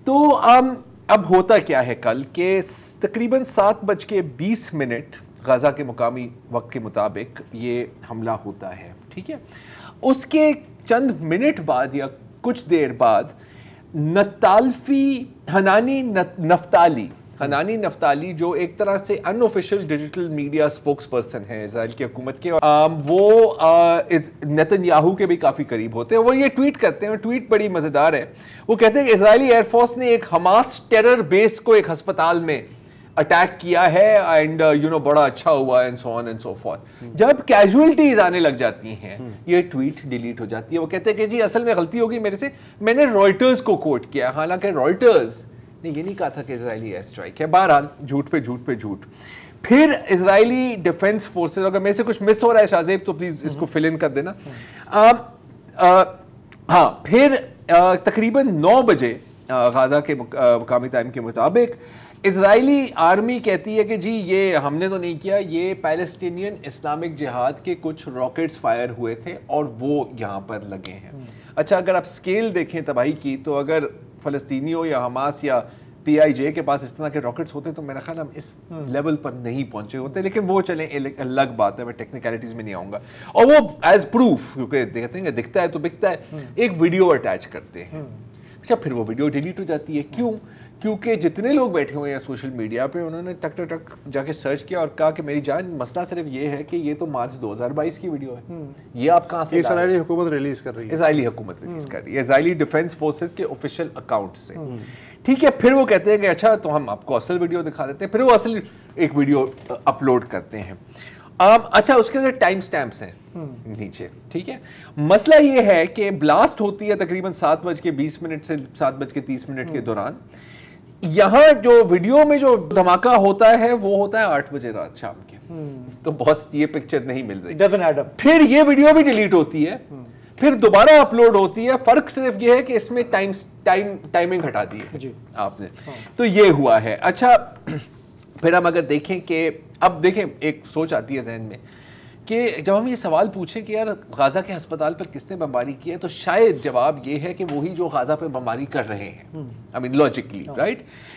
تو اب ہوتا کیا ہے کل کہ تقریباً 7:20 غزہ کے مقامی وقت کے مطابق یہ حملہ ہوتا ہے, ٹھیک ہے. اس کے چند منٹ بعد یا کچھ دیر بعد حنانی نفتالی جو ایک طرح سے ان official digital media spokesperson ہیں اسرائیل کی حکومت کے, وہ نیتن یاہو کے بھی کافی قریب ہوتے ہیں. وہ یہ ٹویٹ کرتے ہیں, ٹویٹ بڑی مزیدار ہے. وہ کہتے ہیں کہ اسرائیلی ایئر فورس نے ایک حماس ٹیرر بیس کو ایک ہسپتال میں اٹیک کیا ہے اینڈ بڑا اچھا ہوا and so on and so forth. جب کیجویلٹیز آنے لگ جاتی ہیں یہ ٹویٹ ڈیلیٹ ہو جاتی ہے. وہ کہتے ہیں کہ جی اصل میں غلطی ہوگی میرے سے, میں نے رائٹرز کو کوٹ کیا, حالانکہ رائٹرز نے یہ نہیں کہا تھا کہ اسرائیلی ایئر اسٹرائک ہے. بہرحال جھوٹ پہ جھوٹ پہ جھوٹ. پھر اسرائیلی ڈیفنس فورسز, اگر میرے سے کچھ مس ہو رہا ہے شاہزیب تو پلیز اس کو فل ان کر دینا. ہاں, پھر تقریباً 9 بجے غزہ کے مقامی ٹائم کے مطابق اسرائیلی آرمی کہتی ہے کہ جی یہ ہم نے تو نہیں کیا, یہ پیلسٹینین اسلامک جہاد کے کچھ راکٹس فائر ہوئے تھے اور وہ یہاں پر لگے ہیں. اچھا, اگر آپ سکیل دیکھیں تباہی کی تو اگر فلسطینیوں یا حماس یا پی آئی جے کے پاس اس طرح کے راکٹس ہوتے تو میرا خیال ہم اس لیول پر نہیں پہنچے ہوتے. لیکن وہ چلیں الگ بات ہے, میں ٹیکنیکلٹیز میں نہیں آؤں گا. اور وہ ایز پروف, کیونکہ دیکھتے ہیں کہ دکھتا ہے تو بکتا ہے, ایک ویڈیو اٹیچ کرتے ہیں. اچھا, پھر وہ ویڈیو ڈیلیٹ ہو جاتی ہے. کیوں؟ کیونکہ جتنے لوگ بیٹھے ہوئے ہیں سوشل میڈیا پہ انہوں نے ٹک ٹک ٹک جا کے سرچ کیا اور کہا کہ میری جان مسئلہ صرف یہ ہے کہ یہ تو مارچ 2022 کی ویڈیو ہے, یہ آپ کہاں سے؟ اسرائیلی حکومت ریلیز کر رہی ہے. اسرائیلی حکومت ریلیز کر رہی ہے, اسرائیلی ڈیفنس فورسز کے آفیشیل اکاؤنٹ سے, ٹھیک ہے. پھر وہ کہتے ہیں کہ اچھا تو ہم آپ کو اصل ویڈیو دکھا دیتے ہیں. پھر وہ اصل ایک ویڈیو اپلوڈ کرتے ہیں. اچھا, اس کے اندر ٹائم سٹیمپس ہیں نیچے, ٹھیک ہے. مسئلہ یہ ہے کہ بلاسٹ ہوتی ہے تقریباً 7:20 سے 7:30 کے دوران. یہاں جو ویڈیو میں جو دھماکہ ہوتا ہے وہ ہوتا ہے 8 بجے رات شام کے. تو بہت یہ پکچر نہیں مل رہی. پھر یہ ویڈیو بھی ڈیلیٹ ہوتی ہے, پھر دوبارہ اپلوڈ ہوتی ہے. فرق صرف یہ ہے کہ اس میں ٹائمنگ ہٹا دی ہے آپ نے. تو یہ ہوا ہے. اچھا, پھر ہم اگر دیکھیں کہ اب دیکھیں ایک سوچ آتی ہے ذہن میں کہ جب ہم یہ سوال پوچھیں کہ یار غزہ کے ہسپتال پر کس نے بمباری کی ہے, تو شاید جواب یہ ہے کہ وہی جو غزہ پہ بمباری کر رہے ہیں. I mean logically, right?